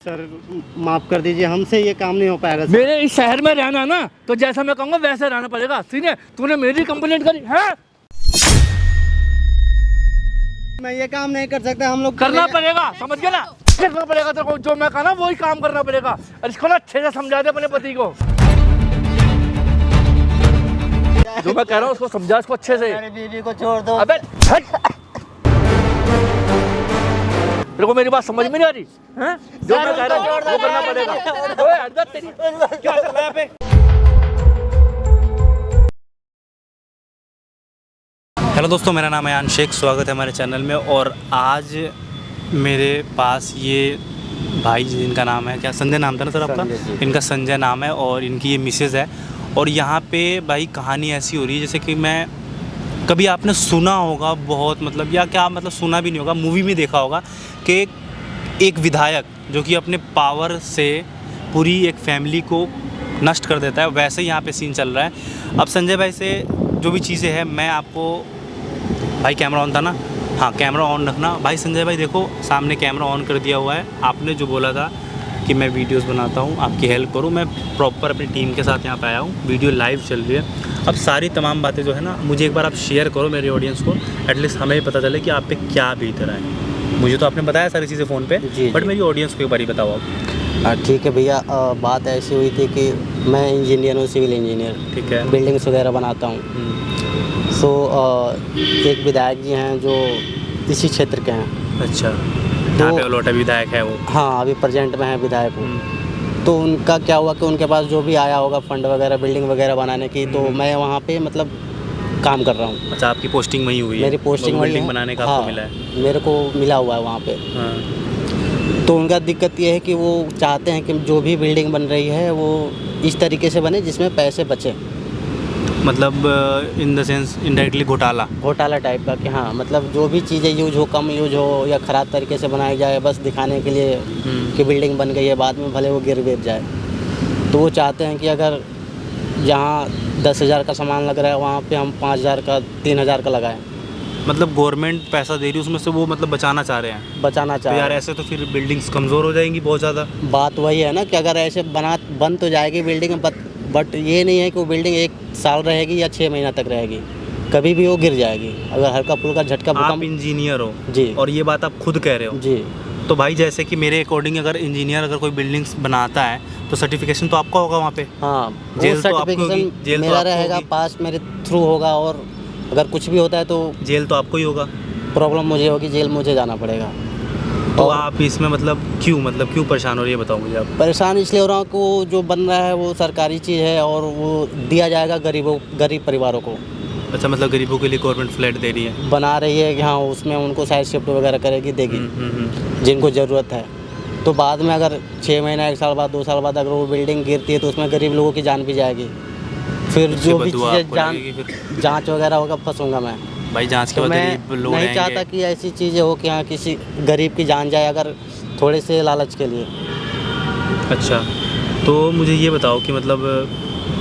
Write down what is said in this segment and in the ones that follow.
Sir माफ़ कर दीजिए, हमसे ये काम नहीं हो पाएगा सर। मेरे इस शहर में रहना ना तो जैसा मैं कहूँगा वैसे रहना पड़ेगा। सीने तूने मेरी कंप्लेंट करी है, मैं ये काम नहीं कर सकता, हम लोग करना पड़ेगा, समझ गया ना, करना पड़ेगा तेरे को, जो मैं कहा ना वही काम करना पड़ेगा। और इसको ना अच्छे से समझा दे अपने पति को, जो मैं कह रहा हूँ उसको समझा, इसको अच्छे से। मेरी बीवी को छोड़ दो। अबे तेरे को मेरी बात समझ में नहीं आ रही हैं? जो मैं कह रहा हूँ वो करना पड़ेगा। ओए हट जा, तेरी क्या चल रहा है यहाँ पे? हेलो दोस्तों, मेरा नाम है आन शेख, स्वागत है हमारे चैनल में। और आज मेरे पास ये भाई जिनका नाम है, क्या संजय नाम था ना सर आपका? इनका संजय नाम है और इनकी ये मिसेज़ है। और यहाँ पे भाई कहानी ऐसी हो रही है जैसे कि मैं कभी आपने सुना होगा बहुत, मतलब या क्या मतलब सुना भी नहीं होगा, मूवी में देखा होगा कि एक विधायक जो कि अपने पावर से पूरी एक फैमिली को नष्ट कर देता है, वैसे ही यहाँ पे सीन चल रहा है। अब संजय भाई से जो भी चीज़ें हैं मैं आपको, भाई कैमरा ऑन था ना? हाँ, कैमरा ऑन रखना भाई। संजय भाई देखो, सामने कैमरा ऑन कर दिया हुआ है। आपने जो बोला था कि मैं वीडियोस बनाता हूँ, आपकी हेल्प करूँ, मैं प्रॉपर अपनी टीम के साथ यहाँ पे आया हूँ, वीडियो लाइव चल रही है। अब सारी तमाम बातें जो है ना, मुझे एक बार आप शेयर करो मेरे ऑडियंस को, एटलीस्ट हमें भी पता चले कि आप पे क्या बीत रहा है। मुझे तो आपने बताया सारी चीज़ें फ़ोन पे, बट मेरी ऑडियंस को एक बार ही बताओ आप। ठीक है भैया, बात ऐसी हुई थी कि मैं इंजीनियर हूँ, सिविल इंजीनियर, ठीक है, बिल्डिंग्स वगैरह बनाता हूँ। सो एक विधायक जी हैं जो इसी क्षेत्र के हैं। अच्छा, यहाँ पे लोटा विधायक है वो? हाँ, अभी प्रेजेंट में है विधायक हूँ। तो उनका क्या हुआ कि उनके पास जो भी आया होगा फंड वगैरह बिल्डिंग वगैरह बनाने की, तो मैं वहाँ पे मतलब काम कर रहा हूँ। अच्छा, आपकी पोस्टिंग वहीं हुई है? मेरी पोस्टिंग बिल्डिंग बनाने का आपको मिला है? मेरे को मिला हुआ है वहाँ पे। तो उनका दिक्कत ये है कि वो चाहते हैं कि जो भी बिल्डिंग बन रही है वो इस तरीके से बने जिसमें पैसे बचे, मतलब इन द सेंस इनडायरेक्टली घोटाला टाइप का, कि हाँ मतलब जो भी चीज़ें यूज हो, कम यूज हो या ख़राब तरीके से बनाई जाए, बस दिखाने के लिए कि बिल्डिंग बन गई है, बाद में भले वो गिर जाए। तो वो चाहते हैं कि अगर जहाँ 10,000 का सामान लग रहा है वहाँ पे हम 5,000 का 3,000 का लगाएं। मतलब गवर्नमेंट पैसा दे रही है उसमें से, वो मतलब बचाना चाह रहे हैं। तो यार ऐसे तो फिर बिल्डिंग्स कमज़ोर हो जाएंगी बहुत ज़्यादा। बात वही है ना कि अगर ऐसे बन तो जाएगी बिल्डिंग, बट ये नहीं है कि वो बिल्डिंग 1 साल रहेगी या 6 महीना तक रहेगी, कभी भी वो गिर जाएगी अगर हल्का फुल्का झटका। आप इंजीनियर हो जी, और ये बात आप खुद कह रहे हो जी। तो भाई जैसे कि मेरे अकॉर्डिंग अगर इंजीनियर अगर कोई बिल्डिंग्स बनाता है तो सर्टिफिकेशन तो आपका होगा वहाँ पे? हाँ, जेल तो सर्टिफिकेशन मेरा रहेगा, पास मेरे थ्रू होगा, और अगर कुछ भी होता है तो जेल तो आपको ही होगा। प्रॉब्लम मुझे होगी, जेल मुझे जाना पड़ेगा। तो आप इसमें मतलब क्यों परेशान हो रही है, बताओ मुझे आप। परेशान इसलिए हो रहा हूँ कि वो जो बन रहा है वो सरकारी चीज़ है और वो दिया जाएगा गरीब परिवारों को। अच्छा, मतलब गरीबों के लिए गवर्नमेंट फ्लैट दे रही है, बना रही है कि हाँ उसमें उनको साइड शिफ्ट वगैरह करेगी, देगी जिनको ज़रूरत है। तो बाद में अगर 6 महीना, 1 साल बाद, 2 साल बाद अगर वो बिल्डिंग गिरती है तो उसमें गरीब लोगों की जान भी जाएगी। फिर जो भी चीज़ें जाँच वगैरह होगा, फंसूँगा मैं भाई। जांच के बाद गरीब लोग नहीं चाहता कि ऐसी चीज़ें हो कि हाँ किसी गरीब की जान जाए अगर थोड़े से लालच के लिए। अच्छा, तो मुझे ये बताओ कि मतलब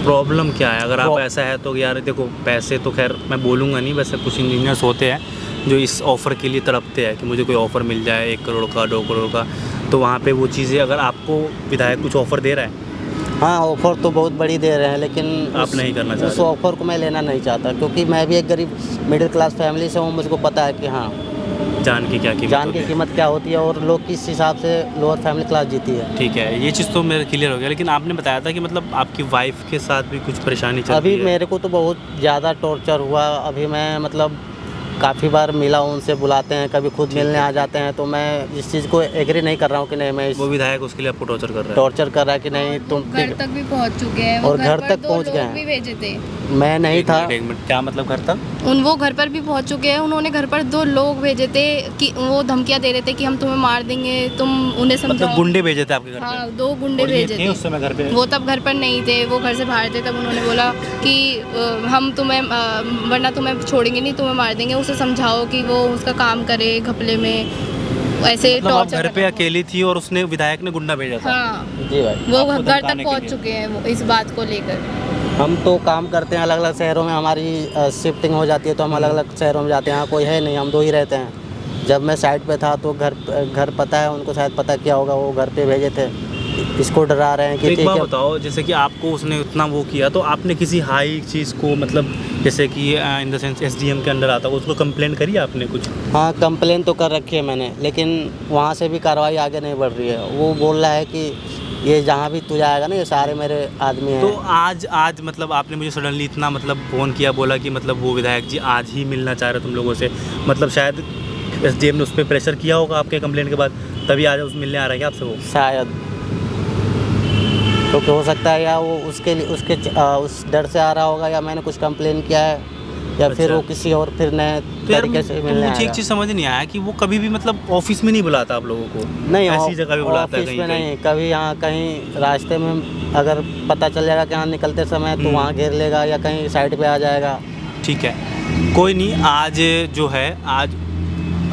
प्रॉब्लम क्या है? अगर आप ऐसा है तो यार देखो, पैसे तो खैर मैं बोलूँगा नहीं, वैसे कुछ इंजीनियर्स होते हैं जो इस ऑफ़र के लिए तड़पते हैं कि मुझे कोई ऑफ़र मिल जाए 1 करोड़ का, 2 करोड़ का। तो वहाँ पे वो चीज़ें, अगर आपको विधायक कुछ ऑफ़र दे रहा है? हाँ, ऑफ़र तो बहुत बड़ी दे रहे हैं, लेकिन आप नहीं करना चाहते? उस ऑफ़र को मैं लेना नहीं चाहता, क्योंकि मैं भी एक गरीब मिडिल क्लास फैमिली से हूँ। मुझको पता है कि हाँ जान की कीमत क्या होती है और लोग किस हिसाब से लोअर फैमिली क्लास जीती है। ठीक है, ये चीज़ तो मेरा क्लियर हो गया। लेकिन आपने बताया था कि मतलब आपकी वाइफ के साथ भी कुछ परेशानी चल रही है। अभी मेरे को तो बहुत ज़्यादा टॉर्चर हुआ। अभी मैं मतलब काफ़ी बार मिला हूँ, उनसे बुलाते हैं, कभी खुद मिलने आ जाते हैं। तो मैं इस चीज़ को एग्री नहीं कर रहा हूँ कि नहीं, मैं वो विधायक उसके लिए आपको टॉर्चर कर रहा है कि नहीं तुम घर तक भी पहुँच चुके हैं, और घर तक पहुँच गए हैं। भी भेजे थे, मैं नहीं था। एक मिनट, क्या मतलब घर तक? वो घर पर भी पहुंच चुके हैं। उन्होंने घर पर 2 लोग भेजे थे कि वो धमकियां दे रहे थे कि हम तुम्हें मार देंगे, तुम उन्हें समझाओ। मतलब गुंडे भेजे थे आपके घर पे? हाँ, 2 गुंडे भेजे थे उस समय घर पे? वो तब घर पर नहीं थे, वो घर से बाहर थे। तब उन्होंने बोला कि हम तुम्हें वरना तुम्हें छोड़ेंगे नहीं, तुम्हें मार देंगे। उसे समझाओ कि वो उसका काम करे घपले में, ऐसे टॉर्चर। घर पे अकेली थी और उसने विधायक ने गुंडा भेजा था? हाँ जी भाई, वो घर तक पहुँच चुके हैं वो इस बात को लेकर। हम तो काम करते हैं अलग अलग शहरों में, हमारी शिफ्टिंग हो जाती है तो हम अलग अलग शहरों में जाते हैं। यहाँ कोई है नहीं, हम 2 ही रहते हैं। जब मैं साइड पे था तो घर पता है उनको, शायद पता क्या होगा, वो घर पे भेजे थे, इसको डरा रहे हैं कि एक बात बताओ, जैसे कि आपको उसने इतना वो किया तो आपने किसी हाई चीज़ को, मतलब जैसे कि इन द सेंस एसडीएम के अंडर आता है, उसको कंप्लेंट करी आपने कुछ? हाँ, कंप्लेन तो कर रखी है मैंने, लेकिन वहाँ से भी कार्रवाई आगे नहीं बढ़ रही है। वो बोल रहा है कि ये जहाँ भी तू जाएगा ना, ये सारे मेरे आदमी हैं। तो आज मतलब आपने मुझे सडनली इतना मतलब फ़ोन किया, बोला कि मतलब वो विधायक जी आज ही मिलना चाह रहे तुम लोगों से, मतलब शायद एसडीएम ने उस पर प्रेशर किया होगा आपके कंप्लेंट के बाद, तभी आज उस मिलने आ रहा है क्या आपसे वो? शायद, क्योंकि हो सकता है या वो उसके उस डर से आ रहा होगा, या मैंने कुछ कंप्लेन किया है, या फिर वो किसी और फिर नए तरीके से मिलने मुझे एक चीज़ समझ नहीं आया कि वो कभी भी मतलब ऑफिस में नहीं बुलाता आप लोगों को? नहीं, ऐसी जगह भी बुलाता है ऑफिस में नहीं, कभी यहाँ कहीं रास्ते में अगर पता चल जाएगा कि यहाँ निकलते समय तो वहाँ घेर लेगा, या कहीं साइड पे आ जाएगा। ठीक है, कोई नहीं, आज जो है आज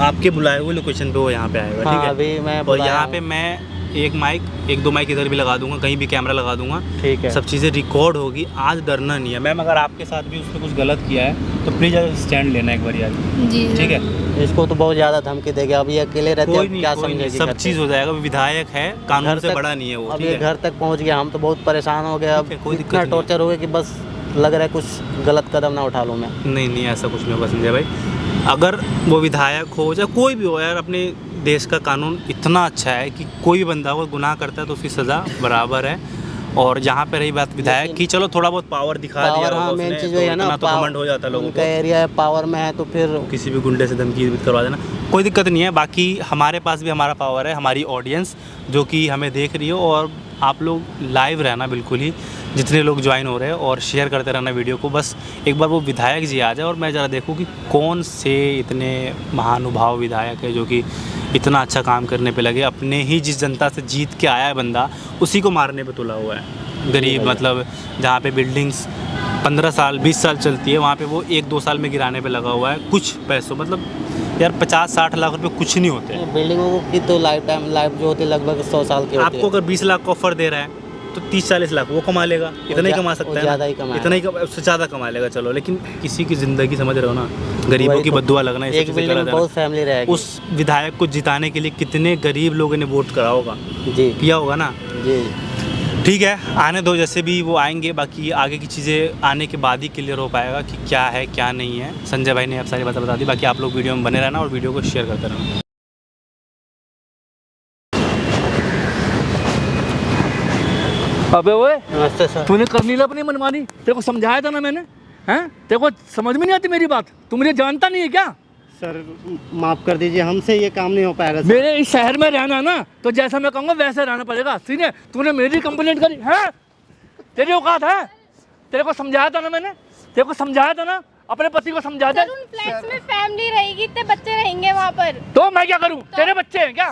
आपके बुलाए हुए लोकेशन पे वो यहाँ पे आएगा। हाँ, ठीक है, अभी मैं और बुलाया यहाँ हूँ। पे मैं एक दो माइक इधर भी लगा दूंगा, कहीं भी कैमरा लगा दूंगा, ठीक है, सब चीज़ें रिकॉर्ड होगी। आज डरना नहीं है मैम, अगर आपके साथ भी उसने कुछ गलत किया है तो प्लीज़ स्टैंड लेना एक बार यार। जी ठीक है, इसको तो बहुत ज़्यादा धमकी देगा, अभी अकेले रहते कोई हैं, नहीं, क्या कोई नहीं, समझेगी? सब घर पे? चीज़ हो जाएगा, विधायक है, कानून से बड़ा नहीं है वो। अब ठीक ये है, घर तक पहुँच गया, हम तो बहुत परेशान हो गए, अब ठीक है, कोई दिक्कत इतना नहीं। टॉर्चर हो गया कि बस लग रहा है कुछ गलत कदम ना उठा लूँ मैं। नहीं ऐसा कुछ नहीं होगा संजय भाई, अगर वो विधायक हो चाहे कोई भी हो यार, अपने देश का कानून इतना अच्छा है कि कोई भी बंदा अगर गुनाह करता है तो उसकी सज़ा बराबर है। और जहाँ पे रही बात विधायक की, चलो थोड़ा बहुत पावर दिखा दिया होगा हाँ, उसने, मेन चीज़ तो है ना, इतना तो घमंड हो जाता है लोगों उनका को। एरिया है, पावर में है, तो फिर किसी भी गुंडे से धमकी करवा देना, कोई दिक्कत नहीं है। बाकी हमारे पास भी हमारा पावर है, हमारी ऑडियंस जो कि हमें देख रही हो, और आप लोग लाइव रहना बिल्कुल ही, जितने लोग ज्वाइन हो रहे हैं, और शेयर करते रहना वीडियो को। बस एक बार वो विधायक जी आ जाए और मैं ज़रा देखूँ कि कौन से इतने महानुभाव विधायक है जो कि इतना अच्छा काम करने पे लगे। अपने ही जिस जनता से जीत के आया है बंदा, उसी को मारने पे तुला हुआ है। गरीब, मतलब जहाँ पे बिल्डिंग्स 15 साल 20 साल चलती है, वहाँ पे वो 1-2 साल में गिराने पे लगा हुआ है कुछ पैसों। मतलब यार 50-60 लाख रुपए कुछ नहीं होते। बिल्डिंगों की तो लाइफ जो होती है लगभग 100 साल की होती आपको है। अगर 20 लाख का ऑफर दे रहा है तो 30-40 लाख वो कमा लेगा, इतना ही कमा सकता है, ज़्यादा ही कमाएगा, इतना ही उससे ज़्यादा कमा लेगा। चलो, लेकिन किसी की ज़िंदगी समझ रहे हो ना, गरीबों की बद्दुआ लगना, एक बिल्डिंग में बहुत फैमिली रहेगी। उस विधायक को जिताने के लिए कितने गरीब लोगों ने वोट करा होगा, जी किया होगा ना। जी, ठीक है, आने दो, जैसे भी वो आएंगे, बाकी आगे की चीज़ें आने के बाद ही क्लियर हो पाएगा कि क्या है क्या नहीं है। संजय भाई ने आप सारी बातें बता दी, बाकी आप लोग वीडियो में बने रहना और वीडियो को शेयर करते रहना। अबे ओए, नमस्ते सर। तूने कर ली अपनी मनमानी, तेरे को समझाया था ना मैंने, हैं? तेरे को समझ में नहीं आती मेरी बात? तू मुझे जानता नहीं है क्या? सर माफ़ कर दीजिए, हमसे ये काम नहीं हो पाएगा सर। मेरे इस शहर में रहना ना, तो जैसा मैं कहूँगा वैसे रहना पड़ेगा। सीने, तूने मेरी कंप्लेंट करी है? तेरी औकात है? तेरे को समझाया था ना मैंने, तेरे को समझाया था ना, अपने पति को समझा दे। सर, उन फ्लैट्स में फैमिली रहेगी, इतने बच्चे रहेंगे वहाँ पर, तो मैं क्या करूँ? तेरे बच्चे हैं क्या?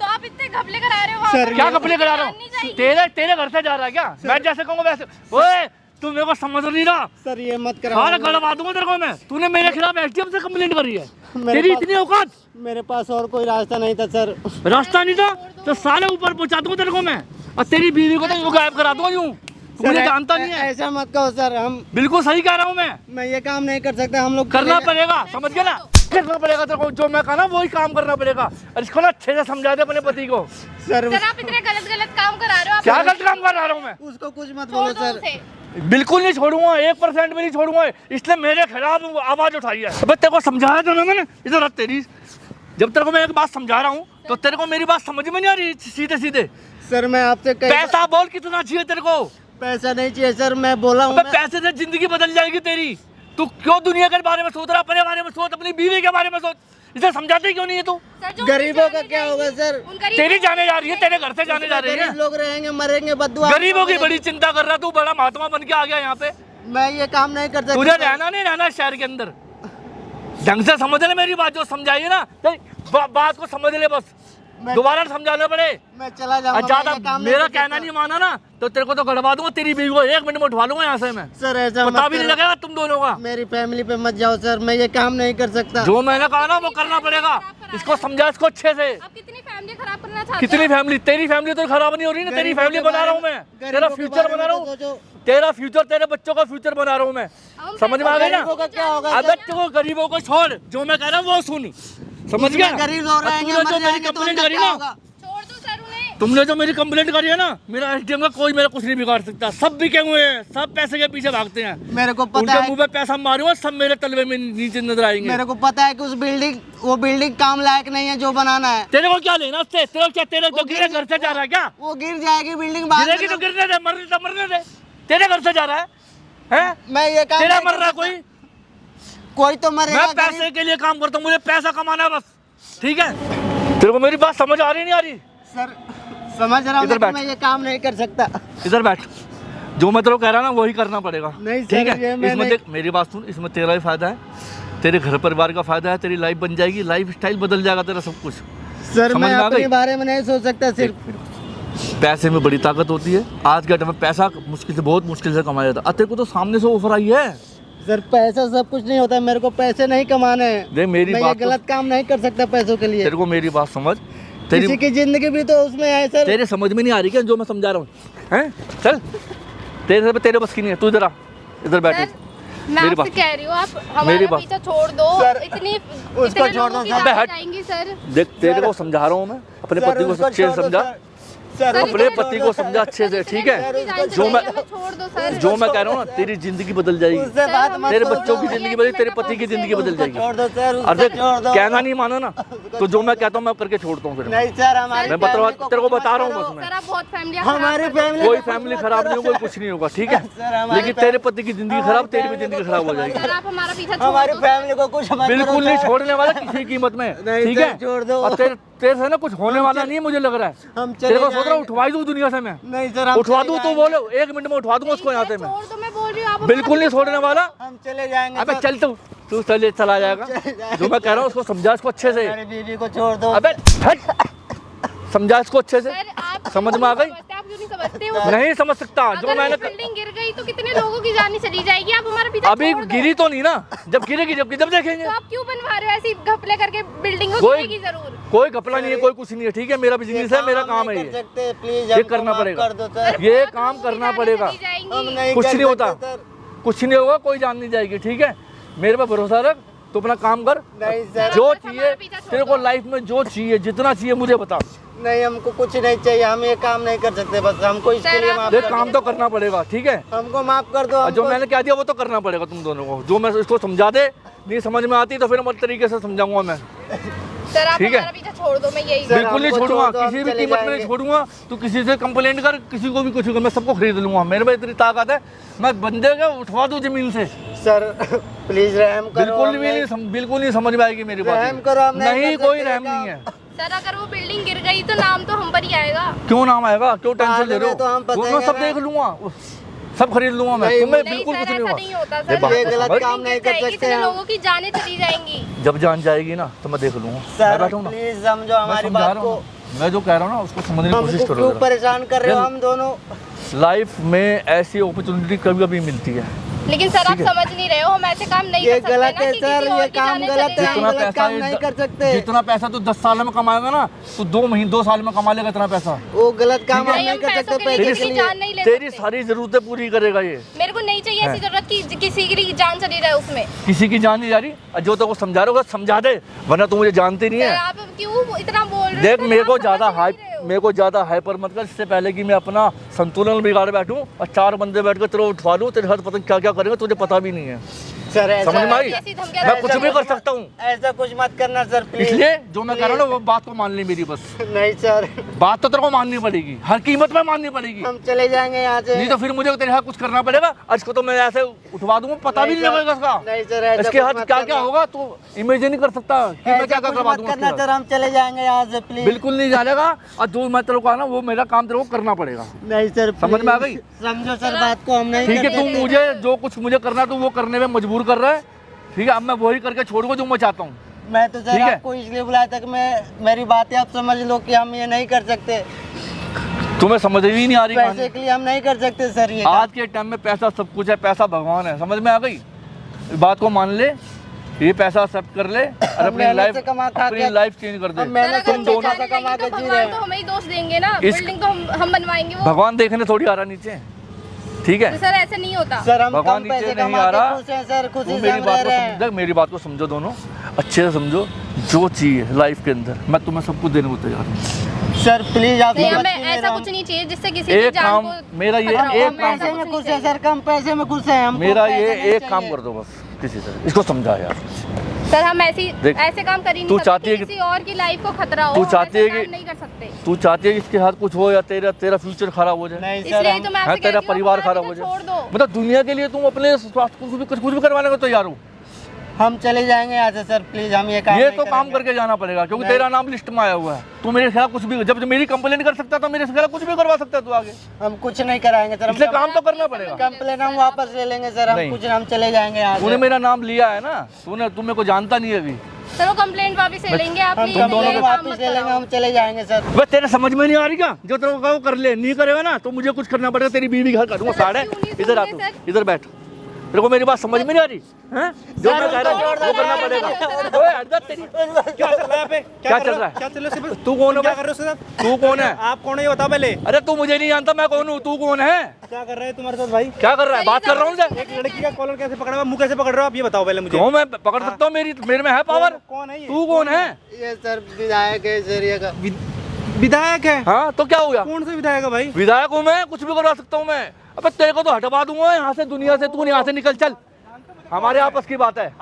तो आप इतने घपले करा रहे हो वहाँ सर, पर? क्या कपड़े करा रहा जाननी हूँ? चाहिए। तेरे घर से जा रहा है क्या? मैं जैसे कहूँगा वैसे। ओए, तू मेरे को समझ नहीं रहा। सर ये मत सारा गड़वा दूंगा तेरे को मैं। तूने मेरे खिलाफ एसडीएम से कंप्लेंट करी है। मेरे तेरी पास- इतनी औकात? मेरे पास और कोई रास्ता नहीं था सर। रास्ता नहीं था तो साले ऊपर पहुंचा दूंगा तेरे को मैं, और तेरी बीवी को तो यूं गायब करा दूंगा यूं। तू मुझे जानता नहीं है। ऐसा मत कहो सर, हम बिल्कुल सही कह रहा हूँ मैं ये काम नहीं कर सकता। हम लोग करना पड़ेगा, समझ गया ना? करना पड़ेगा तेरे को, जो मैं कहा ना वही काम करना पड़ेगा। और इसको ना अच्छे से समझा दे अपने पति को। सर सर, आप इतने गलत काम करा रहे हो। आप क्या गलत काम कर रहा हूँ मैं? उसको कुछ मत छोड़ बोलो दो सर। उसे। बिल्कुल नहीं छोड़ूंगा, 1% भी नहीं छोड़ूंगा। इसलिए मेरे खिलाफ आवाज उठाई है। अबे तेरे को समझाया था ना मैंने, इधर आ तेरी। जब तेरे को मैं एक बात समझा रहा हूँ तो तेरे को मेरी बात समझ में नहीं आ रही सीधे सीधे। सर मैं आपसे पैसा बोल कितना चाहिए तेरे को? पैसा नहीं चाहिए सर, मैं बोला हूँ। अबे पैसे से जिंदगी बदल जाएगी तेरी। तू क्यों दुनिया के बारे में सोच रहा? अपने बारे में सोच, अपनी बीवी के बारे में सोच। इसे समझाते क्यों नहीं है तू? सर, जो गरीबों उनकी का जाने क्या होगा जाएगी, सर? उन गरीब- तेरी जाने जा रही है, तेरे घर से जाने जा रही है। गरीब लोग रहेंगे, मरेंगे, बद्दुआ। गरीबों की बड़ी चिंता कर रहा तू, बड़ा महात्मा बन के आ गया यहाँ पे। मैं ये काम नहीं कर सकता। तुझे रहना नहीं रहना शहर के अंदर। ढंग से समझ ले मेरी बात, जो समझाइए ना बात को समझ ले बस। दोबारा समझाना पड़े। मैं चला जाऊंगा। ज्यादा मेरा कहना नहीं माना ना तो तेरे को तो गड़वा दूंगा। तेरी बीवी को 1 मिनट में उठवा लूंगा यहाँ से मैं। सर ऐसा पता मत भी नहीं करो। लगेगा तुम दोनों का। मेरी फैमिली पे मत जाओ सर, मैं ये काम नहीं कर सकता। जो मैंने कहा ना वो करना पड़ेगा। इसको समझा, इसको अच्छे से। आप कितनी फैमिली खराब करना चाहते कितनी हैं? फैमिली? तेरी फैमिली तो खराब नहीं हो रही ना, तेरी गरीबों फैमिली के बना रहा हूँ बारे मैं। में- तेरा गरीबों के फ्यूचर बारे बना में रहा तो हूँ। सोचो। तेरा फ्यूचर, तेरे बच्चों का फ्यूचर बना रहा हूँ मैं। समझ में आ गई ना? गरीबों का क्या होगा अब सर? बच्चों को, गरीबों को छोड़, जो मैं कह रहा हूँ वो सुन। समझ गया? गरीब लोग और रहेंगे, तुमने मर जो मेरी जाएंगे तो कंप्लेंट उनका करी क्या ना, होगा? छोड़ दो सर उन्हें। तुमने जो मेरी कंप्लेंट करी है ना, मेरा एसडीएम का कोई मेरा कुछ नहीं बिगाड़ सकता। सब बिके हुए हैं, सब पैसे के पीछे भागते हैं। मेरे को पता उनके है, मुंह पे पैसा मारूंगा, सब मेरे तलवे में नीचे नजर आएंगे। मेरे को पता है कि वो बिल्डिंग काम लायक नहीं है जो बनाना है। तेरे को क्या लेना उससे? तेरे जो गिरे घर से जा रहा है क्या? वो गिर जाएगी बिल्डिंग, बाद गिरेगी में तो गिरने दे, मरने दे। तेरे घर से जा रहा है, हैं? मैं ये काम तेरा नहीं मर कर रहा सकता। कोई? कोई तो मरेगा। मैं पैसे के लिए काम करता हूँ, मुझे पैसा कमाना है बस, ठीक है? तेरे को मेरी बात समझ आ रही नहीं आ रही? सर समझ रहा हूँ, इधर लेकिन बैठ। मैं ये काम नहीं कर सकता। इधर बैठ, जो मैं तेरे को कह रहा ना वही करना पड़ेगा, नहीं सर, ठीक ये है? मैं इसमें नहीं- देख मेरी बात सुन, इसमें तेरा ही फायदा है, तेरे घर परिवार का फायदा है, तेरी लाइफ बन जाएगी, लाइफ स्टाइल बदल जाएगा तेरा सब कुछ। सर समझ मैं में आ अपने गई? बारे में नहीं सोच सकता सिर्फ। पैसे में बड़ी ताकत होती है। आज के टाइम में पैसा मुश्किल से, बहुत मुश्किल से कमाया जाता है। तेरे को तो सामने से ऑफर आई है। सर पैसा सब कुछ नहीं होता, मेरे को पैसे नहीं कमाने हैं। देख मेरी मैं ये बात तो- गलत काम नहीं कर सकता पैसों के लिए। तेरे को मेरी बात समझ, किसी तेरी की जिंदगी भी तो उसमें है सर। तेरे समझ में नहीं आ रही क्या जो मैं समझा रहा हूँ, हैं? चल, तेरे बस की नहीं है, तू इधर बैठ। सर, मैं मेरी आपसे बात- कह रही हूँ, आप मेरी हमारा बात- पीछा छोड़ दो। सर, इतनी उसको इतने छोड़ दो लोगों की सर। अबे जान हट। जाएंगी सर। देख तेरे को समझा रहा हूँ मैं, अपने सर, पति को उसको अच्छे से छोड़ दो समझा, सर। सर, अपने उसको पति छोड़ को दो समझा सर। अच्छे से, ठीक है? इतनी जान जो मैं चलेगी, हमें छोड़ दो सर। जो मैं कह रहा हूँ ना, तेरी जिंदगी बदल जाएगी, उससे बात मत तेरे करो। बच्चों की जिंदगी बदल, तेरे पति की जिंदगी बदल उसको जाएगी। छोड़ दो सर, उसको और देख छोड़ दो। कहना नहीं मानो ना, तो जो मैं कहता हूँ मैं करके छोड़ता हूँ फिर। नहीं सर, हमारी मैं तेरे को बता रहा हूँ बस मैं, सर आप बहुत फैमिली हमारी फैमिली कोई फैमिली खराब नहीं होगी, कुछ नहीं होगा, ठीक है? सर, हमारी लेकिन तेरे पति की जिंदगी खराब, तेरी भी जिंदगी खराब हो जाएगी। सर आप हमारा पीछा छोड़ हमारी दो। फैमिली को कुछ मत करो बिल्कुल नहीं सर। छोड़ने वाला किसी कीमत में, नहीं ठीक सर, है? छोड़ दो। और तेरे से ना कुछ होने वाला नहीं है, मुझे लग रहा है। हम चले तेरे को सोच रहा हूँ जाएंगे। उठवाई दूँ दुनिया से मैं, नहीं सर, हम उठवा चले दूँ तो जाएंगे। बोलो 1 मिनट में उठवा दूंगा उसको यहाँ से मैं, छोड़ दो, मैं बोल रही हूँ आप बिल्कुल नहीं छोड़ने वाला। हम चले जाएंगे अबे सर। चल तू चला जाएगा। जो मैं कह रहा हूँ उसको समझा, इसको अच्छे से। हमारी बीवी को छोड़ दो। अबे हट, समझा इसको अच्छे से। सर आप समझ में आ गई? आप क्यों नहीं समझते हो? नहीं समझ सकता जो अगर मैंने वो बिल्डिंग गिर गई तो कितने लोगों की जान चली जाएगी। आप हमारा पीछा अभी छोड़ दो। गिरी तो नहीं ना, जब गिरेगी जब देखेंगे। तो आप क्यों बनवा रहे हो ऐसी घपले करके बिल्डिंग को? कोई गिरेगी जरूर। कोई घपला नहीं है, कोई कुछ नहीं है, ठीक है? मेरा बिजनेस है, मेरा काम है नहीं ये, कर सकते, प्लीज ये हमको करना माफ पड़ेगा। कर दो सर। ये बहुत काम लोगों की करना जानें पड़ेगा। चली जाएंगी। हम नहीं कुछ कर नहीं होता, सकते सर। कुछ नहीं होगा, कोई जान नहीं जाएगी, ठीक है? मेरे पे भरोसा रख, तू अपना काम कर। नहीं सर, जो बस चाहिए हमारा पीछा छोड़ तेरे को दो। लाइफ में, जो चाहिए जितना चाहिए मुझे बता। नहीं हमको कुछ नहीं चाहिए, हम ये काम नहीं कर सकते, बस हमको इसके सर, लिए आप- माफ देख कर काम तो करना पड़ेगा, ठीक है? दो। हमको माफ कर दो। और जो हमको- मैंने कह दिया वो तो करना पड़ेगा तुम दोनों को। जो मैं इसको समझा दे, नहीं समझ में आती तो फिर मैं तरीके से समझाऊंगा मैं। सर आप ठीक है? हमारा पीछा छोड़ दो, मैं यही सर, बिल्कुल नहीं हमको छोड़ूंगा, छोड़ दो, हम किसी भी चले कीमत में नहीं जाएंगे। छोड़ूंगा। तू किसी से कंप्लेंट कर, किसी को भी कुछ कर, मैं सबको खरीद लूंगा। मेरे में इतनी ताकत है, मैं बंदे को उठवा दूं जमीन से। सर प्लीज रहम करो। बिल्कुल हम भी नहीं- नहीं, बिल्कुल नहीं समझ में आएगी मेरी बात। रहम करो, हम नहीं नहीं कर कोई सकते रहम काम। नहीं है। सर अगर वो बिल्डिंग गिर गई तो नाम तो हम पर ही आएगा। क्यों नाम आएगा, क्यों टेंशन ले रहे बाद में तो हम हो? वो मैं फंसेंगे सब ना। देख लूंगा, सब खरीद लूंगा मैं। नहीं, तुम्हें नहीं बिल्कुल सर, कुछ नहीं ऐसा होगा। नहीं होता ये सर। बात ये तो गलत समझ। काम नहीं कर सकते इतने हम। लोगों की जानें चली जाएंगी। जब जान जाएगी ना तो मैं देख लूंगा। मैं सर बैठा हूं ना, प्लीज समझो मैं हमारी समझा बात रहा को। हूं ना। मैं जो कह रहा हूँ ना उसको समझने की कोशिश हमको करो क्यों जरा। परेशान कर रहे हो हम दोनों? लाइफ में ऐसी अपॉर्चुनिटी कभी कभी मिलती है। लेकिन सर आप ठीक है। समझ नहीं रहे हो, हम ऐसे काम नहीं ये कर सकते गलत ना है कि सर, किसी और ये की काम जानें गलत चली है। हम जितना गलत पैसा काम नहीं कर सकते। जितना पैसा तू 10 साल में कमाएगा ना, तो 2 साल में कमा लेगा इतना पैसा। वो गलत काम हम नहीं, नहीं हम कर पैसों सकते के लिए पैसे किसी के की लिए। जान नहीं ले तेरी सकते। सारी जरूरतें पूरी करेगा ये। मेरे को नहीं चाहिए ऐसी जरूरत की किसी की जान चली जाए उसमें। किसी की जान नहीं जा रही, और जो तो को समझा रहा होगा समझा दे, वरना तू मुझे जानती नहीं सर है। आप क्यों इतना बोल रहे हो? देख सर, मेरे को आप ज्यादा समझ नहीं हाइप, रहे हो। मेरे को ज्यादा हाइपर मत कर, इससे पहले कि मैं अपना संतुलन बिगाड़ बैठूं और 4 बंदे बैठ कर तेरे को उठवा लूं। तेरे हाथ पता क्या क्या करेंगे तुझे पता भी नहीं है। सर ऐसा समझ में आई? ऐसी धमकियां मैं दे कुछ रहे भी हो। कर सकता हूँ, ऐसा कुछ मत करना सर प्लीज। इसलिए जो मैं कह रहा हूँ ना वो बात को मान ली मेरी बस। नहीं सर, बात तो तेरे को माननी पड़ेगी, हर कीमत में माननी पड़ेगी। हम चले जाएंगे यहाँ से। नहीं तो फिर मुझे तेरे हाथ कुछ करना पड़ेगा। आज को तो मैं ऐसे उठवा दूंगा, पता भी नहीं सर, लगेगा इसका। नहीं सर, ऐसा इसके कुछ हाथ मत क्या करना। क्या होगा तो इमेजिन नहीं कर सकता कि मैं ऐसा क्या क्या कुछ करवा मत दूंगा करना उसके सर, हम चले जाएंगे यहाँ से प्लीज। बिल्कुल नहीं जानेगा। और जो मैं तेरे को ना वो मेरा काम तेरे को करना पड़ेगा। नहीं सर समझ में आ please, गई? समझो सर बात को, हम नहीं ठीक है, कर तू सकते। मुझे जो कुछ मुझे करना है तो वो करने में मजबूर कर रहा है। ठीक है, अब मैं वही करके छोड़ूंगा जो मैं चाहता हूँ। मैं तो सर ठीक है? आपको इसलिए बुलाया था कि मेरी बातें आप समझ लो कि हम ये नहीं कर सकते। तुम्हें समझ ही नहीं आ रही पैसे कहानी। के लिए हम नहीं कर सकते सर ये आज के टाइम में पैसा सब कुछ है, पैसा भगवान है। समझ में आ गई? बात को मान ले, ये पैसा एक्सेप्ट कर ले और अपनी मेहनत लाइफ से कमा खा अपनी के- लाइफ चेंज कर हम दे। मेहनत सर, से अगर दोनों जाने से कमा लगी के तो जी भगवान रहे तो हैं। हमें ही दोष देंगे ना। इस- बिल्डिंग तो हम बनवाएंगे वो। भगवान देखने थोड़ी आ रहा नीचे, ठीक है? तो सर ऐसे नहीं होता। सर हम भगवान कम पैसे नीचे नहीं कमा आ के रहा। खुश हैं सर, तू खुशी से मेरी हम बात रह को रहे हैं। समझ, मेरी बात को समझो दोनों। अच्छे से समझो, जो चाहिए लाइफ के अंदर मैं तुम्हें सब कुछ देने को तैयार हूँ। सर प्लीज आप नहीं, हमें ऐसा कुछ नहीं चाहिए जिससे किसी की एक जान काम को मेरा ये खतरा हो। एक हमें काम ऐसा पैसे में कुछ खुश नहीं है सर, कम पैसे में खुश है हमको। मेरा पैसे ये नहीं एक काम चाहिए। कर दो बस, किसी तरह इसको समझा यार। सर हम देख, ऐसे काम कर ही नहीं तू सकते चाहती है कि कि- किसी और की लाइफ को खतरा हो। तू हम चाहती ऐसे है कि- काम नहीं कर सकते। तू चाहती है कि इसके हाथ कुछ हो या तेरा फ्यूचर खराब हो जाए, नहीं सर, इसलिए हम तो मैं है आपसे तेरा कहती हूँ, परिवार अपना खराब हो भी तो छोड़ जाए। दो। मतलब दुनिया के लिए तुम अपने स्वास्थ्य को भी कुछ भी करवाने को तैयार हो। हम चले जाएंगे यहाँ से सर, प्लीज हम ये काम ये नहीं तो काम करेंगे। करके जाना पड़ेगा, क्योंकि नहीं। तेरा नाम लिस्ट में आया हुआ है। तू मेरे खिलाफ कुछ भी, जब मेरी कंप्लेन कर सकता तो मेरे खिलाफ कुछ भी करवा सकता है तू आगे। हम कुछ नहीं कराएंगे सर, इसलिए हम काम तो करना पड़ेगा। कंप्लेन हम वापस ले लेंगे सर, नहीं। हम चले जाएंगे यहाँ तूने से। मेरा नाम लिया है ना, तुम मेरे को जानता नहीं है अभी। सर वो कंप्लेंट वापस ले लेंगे आप, हम प्लीज तुम दोनों ये कंप्लेन को काम वापस मत ले लेंगे, कराओ। हम चले जाएंगे सर। बस तेरे समझ में नहीं आ रही क्या? जो तेरे को कहा वो कर ले, नहीं करेगा ना तो मुझे कुछ करना पड़ेगा, तेरी बीवी घर करूंगा साढ़े। क्यों नहीं इधर आ सुनते तू, सर? इधर बैठ। तेरे को मेरी बात समझ में नहीं आ रही हैं? जो मैं कह रहा हूँ वो करना पड़ेगा। ओए हट जा तेरी। क्या चल रहा है यहाँ पे? क्या चल रहा है? क्या चल रहा है सिर्फ? तू कौन है क्या बे? कर रहे हो सर? तू कौन है? आप कौन है ये बताओ पहले। अरे तू मुझे नहीं जानता, मैं कौन हूँ? तू कौन है? क्या कर रहे हैं तुम्हारे साथ भाई? क्या कर रहा है? बात कर रहा हूँ उनसे। एक लड़की का कॉलर कैसे पकड़ा हुआ, मुंह कैसे पकड़ रहे हो आप, ये बताओ पहले मुझे। क्यों मैं पकड़ सकता हूँ? मेरे में है पावर। कौन है ये? तू कौन है? ये सर विधायक है इस एरिया का। विधायक है? हाँ तो क्या हो गया? कौन सा विधायक है भाई? विधायक हूँ मैं, कुछ भी करवा सकता हूँ मैं। अबे तेरे को तो हटवा दूंगा यहाँ से, दुनिया से। तू यहाँ से निकल, चल। हमारे आपस की बात है,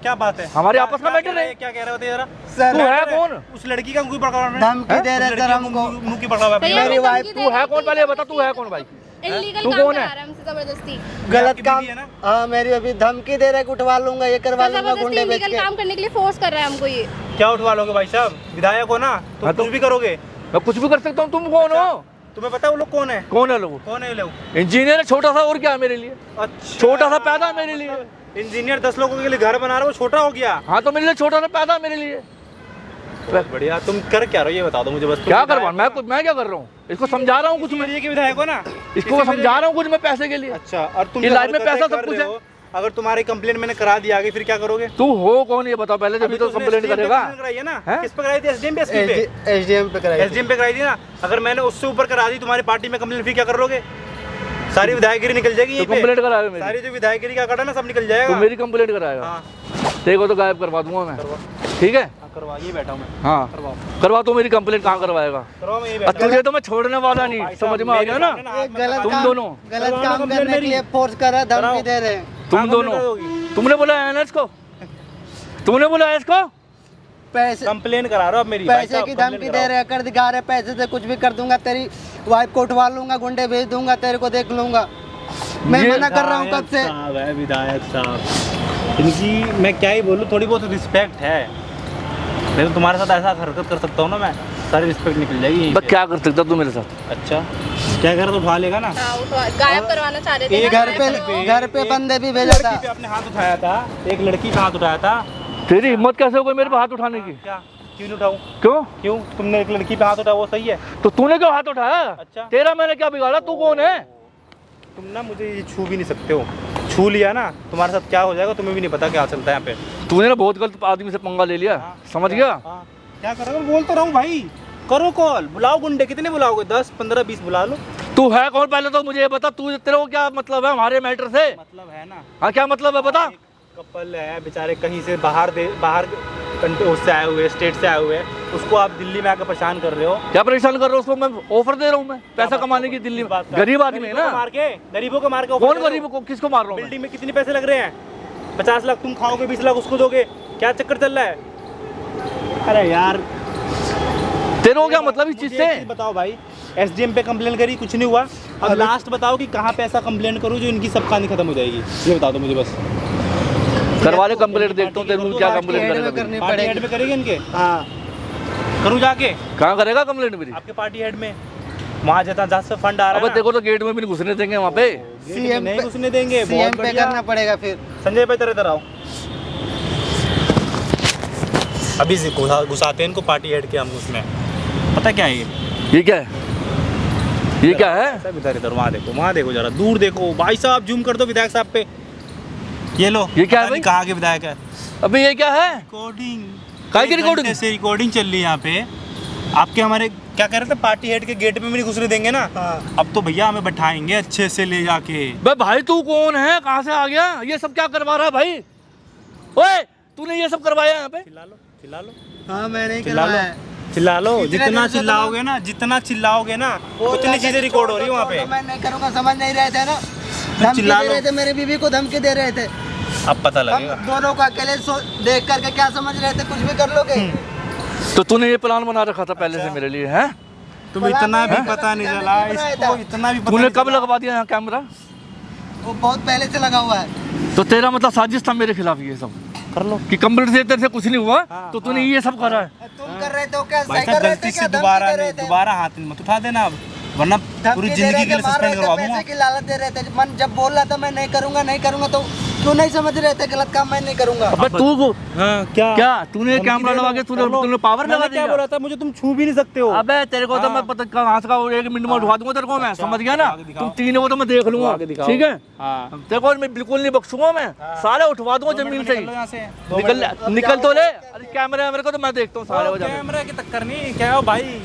क्या बात है? हमारे आपस का मैटर है। क्या कह रहे होते जरा? सर तू है कौन? उस लड़की का मुंह पकड़ा है। धमकी दे रहे सर हमको। मुंह की पकड़ा हुआ है। भैया, मेरी हमें वाइफ- धमकी दे तू रहे है हैं, कौन? पहले बता, तू है कौन भाई? इल्लीगल तू काम कौन करा है? रहा है हमसे जबरदस्ती। गलत आपकी काम। बीवी है ना? हाँ मेरी अभी धमकी दे रहे कि उठवा लूंगा, ये करवा लूंगा, जबरदस्ती गुंडे बेच इल्लीगल के। काम करने के लिए फोर्स कर रहा है हमको ये। क्या उठवा लोगे भाई साहब? विधायक हो ना, तो हाँ तो- कुछ भी करोगे। मैं कुछ भी कर सकता हूँ। तुम कौन हो? तुम्हें पता है वो लोग कौन है? कौन है लोग? कौन है ये लोग? इंजीनियर है, छोटा सा, और क्या है मेरे लिए? अच्छा, छोटा सा पैदा है मेरे लिए। इंजीनियर 10 लोगों के लिए घर बना रहा है, वो छोटा हो गया। हाँ तो मेरे लिए छोटा सा पैदा है मेरे लिए। बहुत बढ़िया। तुम कर क्या रहे हो ये बता दो मुझे बस। क्या करवा? मैं क्या कर रहा हूँ? इसको समझा रहा हूँ कुछ मैं। ये के विधायक हो ना? इसको समझा रहा हूँ कुछ मैं पैसे के लिए। अच्छा, और तुम ये जो लाइफ में हरकतें पैसा कर सब कुछ रहे है। हो, अगर तुम्हारी कंप्लेंट मैंने करा दी आगे, फिर क्या करोगे? तू हो कौन ये बताओ पहले, जब तो तुमने कंप्लेंट SDM पे करेगा। complaint कराई है ना? हैं? किस पे कराई थी? एसडीएम पे, एसपी पे? एसडीएम पे कराई थी। एसडीएम पे कराई थी ना? अगर मैंने उससे ऊपर करा दी तुम्हारी पार्टी में कंप्लेंट, फिर क्या कर लोगे? सारी विधायकगिरी निकल जाएगी तो यहीं पे। कंप्लेंट कराएगा मेरी? सारी जो विधायकगिरी का कटा ना, सब निकल तो जाएगा। मेरी कंप्लेंट कराएगा? हाँ, तेरे को तो गायब करवा दूंगा मैं। ठीक है? करवाइए, बैठा हूँ मैं। हाँ करवाओ, करवा। तू मेरी कंप्लेंट कहाँ करवाएगा? करवाओ, मैं यहीं और बैठा हूँ। तुझे तो मैं छोड़ने वाला नहीं, भाई साहब, समझ में आ गया ना? मेरे सामने ये गलत तुम काम- दोनों। गलत करवाओ काम कंप्लेंट करने के लिए मेरी। फोर्स कर रहा है, धमकी कराओ। दे रहे हैं। तुम हाँ, दोनों। कंप्लेंट होगी। तुमने बुलाया है ना इसको? तुमने बुलाया इसको? पैसे कंप्लेन करा रहे हो आप मेरी? भाई पैसे साहब, की कंप्लेन धमकी कराओ। दे रहे हैं, कर दिखा रहे हैं, पैसे से कुछ भी कर दूंगा, तेरी वाइफ को उठवा लूंगा, गुंडे भेज दूंगा, तेरे को देख लूंगा। मैं ये मना कर रहा हूँ कब से। विधायक साहब है, विधायक साहब, इनकी मैं क्या ही बोलूँ, थोड़ी बहुत रिस्पेक्ट है। मैं तो तुम्हारे साथ ऐसा हरकत कर सकता हूँ ना, मैं सारी रिस्पेक्ट निकल जाएगी यहीं बस पे। क्या कर सकता तू मेरे साथ? अच्छा, क्या कर तो उठा लेगा ना? हाँ, गायब करवाना चाह रहे थे एक ना, घर पे बंदे भी भेजा था। लड़की पे आपने हाथ उठाया था, एक लड़की पे हाथ उठाया था। तेरी हिम्मत कैसे हो गई मेरे पे हाथ उठाने की? क्या? क्यों नहीं उठाऊं? क्यों? क्यों? तुमने एक लड़की पे हाथ उठाया, वो सही है? तो तूने क्यों हाथ उठाया? अच्छा। तेरा मैंने क्या बिगाड़ा? तू कौन है? तुम ना मुझे ये छू भी नहीं सकते हो। छू लिया ना, तुम्हारे साथ क्या हो जाएगा तुम्हें भी नहीं पता क्या चलता है यहाँ पे। तूने ना बहुत गलत आदमी से पंगा ले लिया। समझ गया? हाँ, क्या करोगे? बोल तो रहा हूँ भाई, करो कॉल, बुलाओ गुंडे। कितने बुलाओगे? 10, 15, 20 बुला लो। तू है कौन पहले तो मुझे ये बता। तू तेरे को क्या मतलब है हमारे मैटर से? मतलब है ना, हाँ क्या मतलब है बता। कपल है बेचारे, कहीं से बाहर कंट्री उससे आए हुए, स्टेट से आए हुए, उसको आप दिल्ली में आकर परेशान कर रहे हो। क्या परेशान कर रहे हो उसको? मैं ऑफर दे रहा हूँ, मैं पैसा कमाने की दिल्ली में। गरीब आदमी है ना। गरीबों को मार के कौन गरीब को? किसको मार रहा हूँ? बिल्डिंग में कितने पैसे लग रहे हैं? 50 लाख तुम खाओगे, 20 लाख उसको दोगे। क्या चक्कर चल रहा है? अरे यार, तेरे को क्या मतलब इस चीज मुझे एक से? चीज़ बताओ भाई, एसडीएम पे कंप्लेन करी, कुछ नहीं हुआ। अब लास्ट बताओ कि कहाँ पे ऐसा कंप्लेन करूँ जो इनकी सब कहानी खत्म हो जाएगी, ये बता दो मुझे बस। करवा ले कंप्लेंट, देखता हूँ तेरे को क्या कंप्लेंट हेड में करेगा। करनी पार्टी हेड पड़ेगी। में करेंगे इनके? हाँ करूँ जाके? कहाँ करेगा कंप्लेंट मेरी? आपके पार्टी हेड में, वहाँ जहाँ से फंड आ रहा अब है देखो तो गेट में भी नहीं घुसने देंगे वहाँ पे। सीएम नहीं पे- घुसने देंगे। सीएम बहुत पे बढ़िया। करना पड़ेगा फिर। संजय भाई तेरे इधर आओ। अभी से घुसाते हैं इनको पार्टी हेड के हम उसमें। पता क्या है ये क्या है? ये क्या है? सब इधर वहाँ देखो जरा, दूर देखो भाई साहब, जूम कर दो विधायक साहब पे। ये लो, ये क्या है पता नहीं भाई? कहाँ के विधायक है। अभी ये क्या है? रिकॉर्डिंग, काय की रिकॉर्डिंग? से रिकॉर्डिंग चल रही है यहाँ पे। आपके हमारे क्या कह रहे थे, पार्टी हेड के गेट पे भी नहीं घुसने देंगे ना। हाँ। अब तो भैया हमें बैठाएंगे अच्छे से ले जाके। बे भाई तू कौन है? कहाँ से आ गया? ये सब क्या करवा रहा है भाई? ओए तूने ये सब करवाया यहाँ पे? चिल्ला लो हाँ मैंने चिल्ला लो चिल्ला लो। जितना चिल्लाओगे ना उतनी चीजें रिकॉर्ड हो रही है वहाँ पे। मैं नहीं करूँगा, समझ नहीं रहे थे ना, धमकी चिल्ला दे लो। रहे थे, मेरी बीवी को धमकी दे रहे थे। अब पता हम लगेगा। दोनों को अकेले देख करके क्या समझ रहे थे, कुछ भी कर लोगे। तो तूने ये प्लान बना रखा था पहले से मेरे लिए, हैं? तुम इतना भी पता नहीं चला इसको, इतना भी पता तूने नहीं कब चला। लगवा दिया यहाँ कैमरा? वो बहुत पहले से लगा हुआ है। तो तेरा मतलब साजिश था मेरे खिलाफ ये सब कर लो कि कंप्लेंट से तेरे से कुछ नहीं हुआ, तो तूने ये सब करा है। तुम कर रहे थे क्या, भाई सही साहब कर रहे गलती थे से क्या, दोबारा हाथ मत उठा देना अब, वरना पूरी जिंदगी के लिए सस्पेंड करवा दूंगा। पैसे की लालच दे रहे थे, मन जब बोल रहा था मैं नहीं करूंगा तो क्यों नहीं समझ रहे थे गलत काम मैं नहीं करूंगा। अबे तू हाँ क्या तूने कैमरा लगा के तूने पावर लगा क्या दिया? बोला था, मुझे तुम छू भी नहीं सकते हो। अबे तेरे को तो मैं पता कहाँ से 1 मिनट में उठवा दूंगा तेरे को मैं, समझ गया ना? तुम तीनों को तो मैं देख लूंगा, ठीक है? तेरे को मैं बिल्कुल नहीं बख्शूंगा, मैं सारे उठवा दूंगा जमीन से ही। निकल तो ले, अरे कैमरे को तो मैं देखता हूँ सारे। कैमरा की टक्कर नहीं क्या हो भाई।